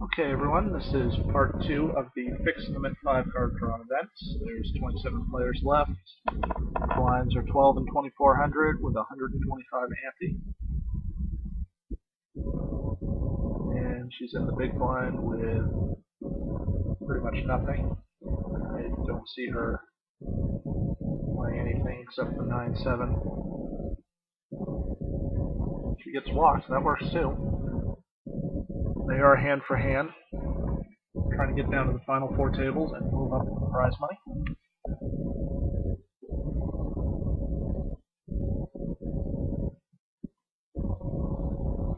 Okay, everyone, this is part 2 of the Fix Limit 5 card draw event. There's 27 players left. The blinds are 12 and 2400 with 125 ante. And she's in the big blind with pretty much nothing. I don't see her playing anything except the 9-7. She gets walked, that works too. They are hand for hand, trying to get down to the final 4 tables and move up in the prize money.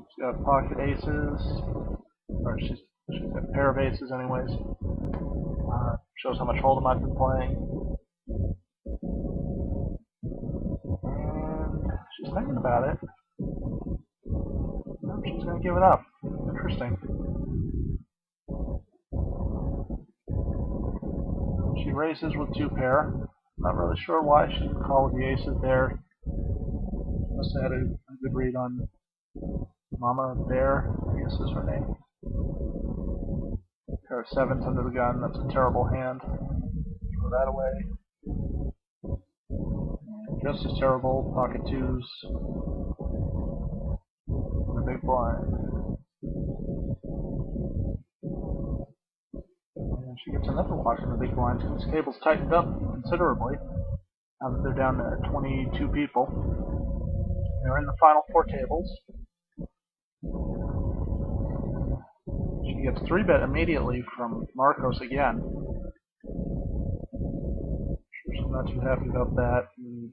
She's got pocket aces, or she's got a pair of aces anyways. Shows how much Hold'em I've been playing. And she's thinking about it. No, she's going to give it up. Interesting. She raises with 2 pair. Not really sure why she would call with the aces there. Must have had a good read on Mama Bear, I guess is her name. Pair of 7s under the gun. That's a terrible hand. Throw that away. And just as terrible, pocket 2s. And a big blind. And she gets another watch in the big blind. This table's tightened up considerably. Now that they're down to 22 people. They're in the final 4 tables. She gets 3-bet immediately from Marcos again. She's not too happy about that. And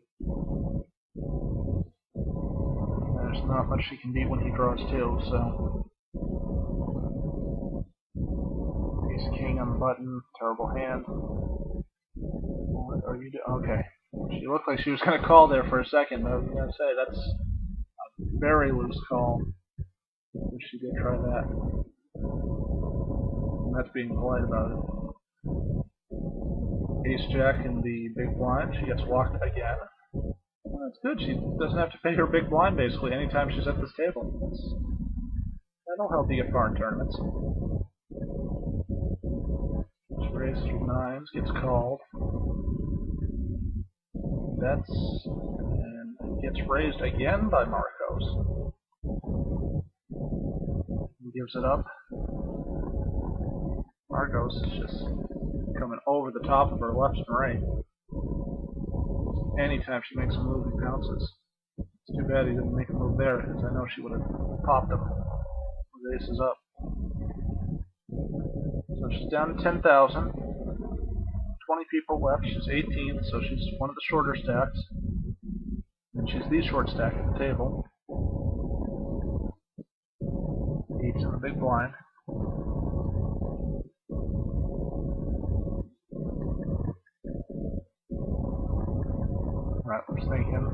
there's not much she can beat when he draws 2, so. Ace King on the button, terrible hand. What are you doing? Okay. She looked like she was going to call there for a second, but I was going to say that's a very loose call. If she did try that. And that's being polite about it. Ace Jack in the big blind. She gets walked again. Well, that's good. She doesn't have to pay her big blind basically anytime she's at this table. That'll help you get far in tournaments. She raises with 9s, gets called. Bets, and gets raised again by Marcos. He gives it up. Marcos is just coming over the top of her left and right. Anytime she makes a move, he pounces. It's too bad he didn't make a move there, because I know she would have popped him with aces up. So she's down to 10,000. 20 people left. She's 18th, so she's one of the shorter stacks. And she's the short stack at the table. 8's in the big blind. Rattler's thinking.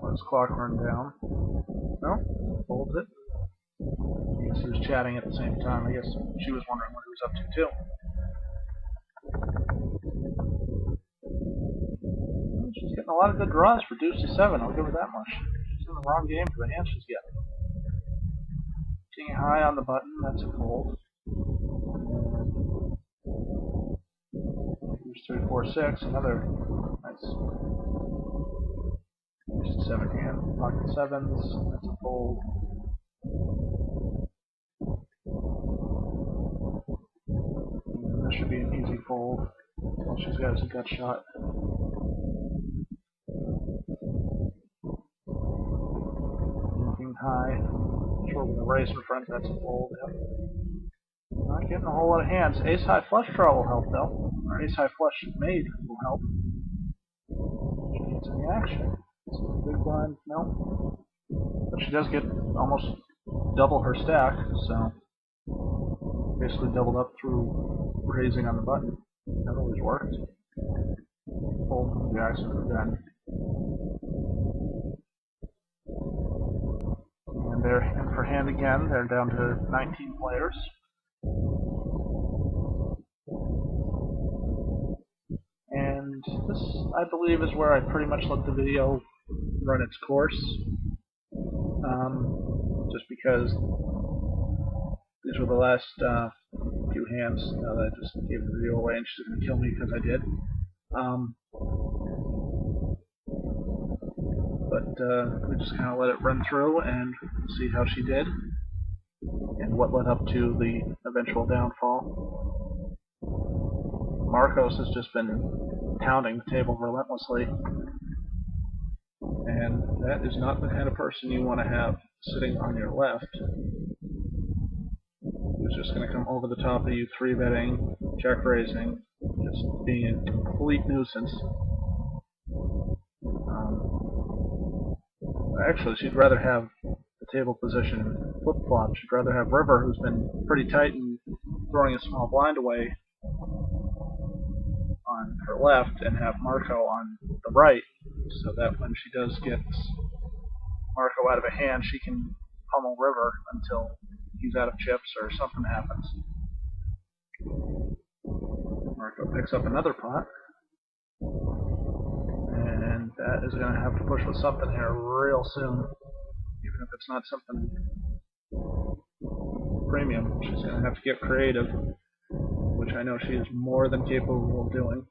Let his clock run down. No? Folds it. I guess he was chatting at the same time. I guess she was wondering what he was up to too. Well, she's getting a lot of good draws for deuce to 7, I'll give her that much. She's in the wrong game for the hand she's getting. King high on the button, that's a fold. Here's 3, 4, 6, another nice deuce to 7 hand. Pocket 7s, that's a fold. This should be an easy fold. All she's got is a gut shot. King high. Sure, with a raise in front, that's a fold. Yep. Not getting a whole lot of hands. Ace high flush draw will help though. Or ace high flush made will help. She gets any action. So big blind, no. But she does get almost double her stack, so basically doubled up through raising on the button. That always worked. Fold from Jackson again. And they're in for hand again. They're down to 19 players. And And this, I believe, is where I pretty much let the video run its course. Just because these were the last few hands. Now that I just gave the video away and she's going to kill me because I did. But we just kind of let it run through and see how she did and what led up to the eventual downfall. Marcos has just been pounding the table relentlessly, and that is not the kind of person you want to have sitting on your left, who's just going to come over the top of you, 3-betting, check raising, just being a complete nuisance. Actually, she'd rather have the table position flip-flop. She'd rather have River, who's been pretty tight and throwing a small blind away, on her left, and have Marco on the right, so that when she does get Marco out of a hand, she can pummel River until he's out of chips or something happens. Marco picks up another pot, and that is going to have to push with something here real soon, even if it's not something premium. She's going to have to get creative, which I know she is more than capable of doing.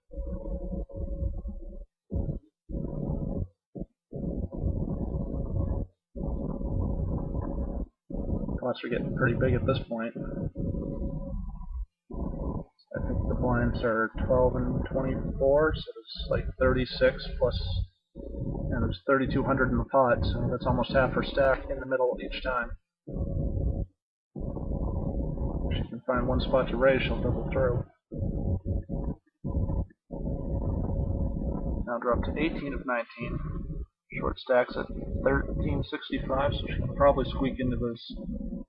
Pots are getting pretty big at this point. I think the blinds are 12 and 24, so it's like 36 plus, and there's 3,200 in the pot, so that's almost half her stack in the middle each time. If she can find one spot to raise, she'll double through. Now drop to 18 of 19. Short stacks at 1365, so she can probably squeak into this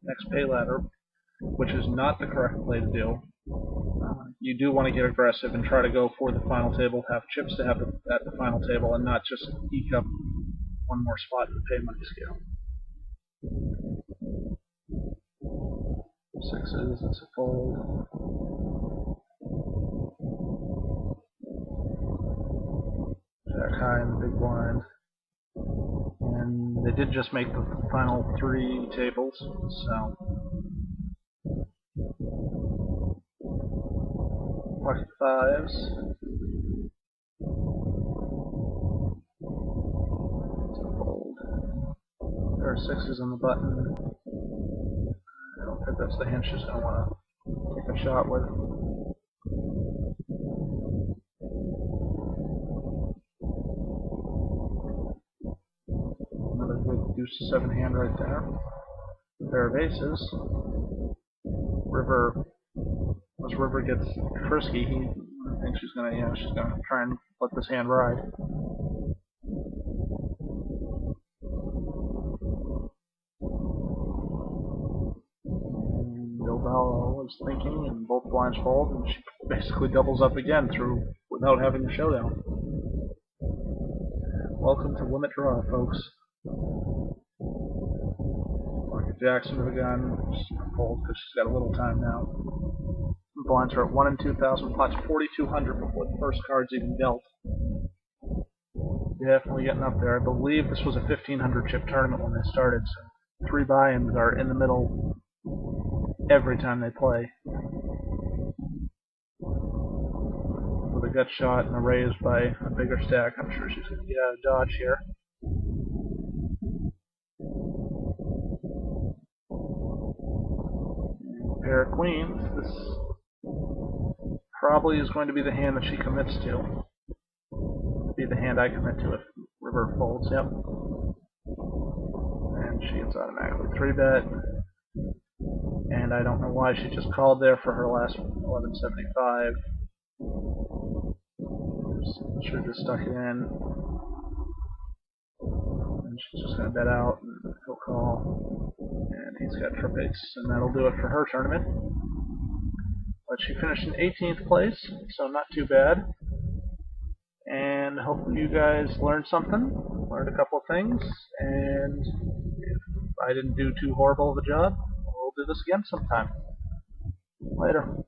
next pay ladder, which is not the correct play to do. You do want to get aggressive and try to go for the final table, have chips to have at the final table, and not just eke up one more spot in the pay money scale. Sixes, it's a fold. Jack high in the big blind. And they did just make the final 3 tables, so lucky 5s. It's a fold. There are 6s on the button. I don't think that's the hand she's going to want to take a shot with. Another good deuce 7 hand right there. A pair of aces. River gets frisky, I think she's gonna try and let this hand ride. And Bilbao is thinking, and both blinds fold, and she basically doubles up again without having a showdown. Welcome to limit draw, folks. Pocket Jackson with a gun, just fold because she's got a little time now. Blinds are at 1 in 2,000, pots 4,200 before the first card's even dealt. Definitely getting up there. I believe this was a 1,500 chip tournament when they started, so 3 buy-ins are in the middle every time they play. With a gut shot and a raise by a bigger stack, I'm sure she's going to get out of dodge here. Pair of queens. This probably is going to be the hand that she commits to. Be the hand I commit to if River folds, yep. And she gets automatically 3-bet. And I don't know why she just called there for her last 1175. Should have just stuck it in. And she's just going to bet out, and he'll call. And he's got trip ace, and that'll do it for her tournament. But she finished in 18th place, so not too bad. And hopefully you guys learned something, learned a couple of things, and if I didn't do too horrible of a job, we'll do this again sometime. Later.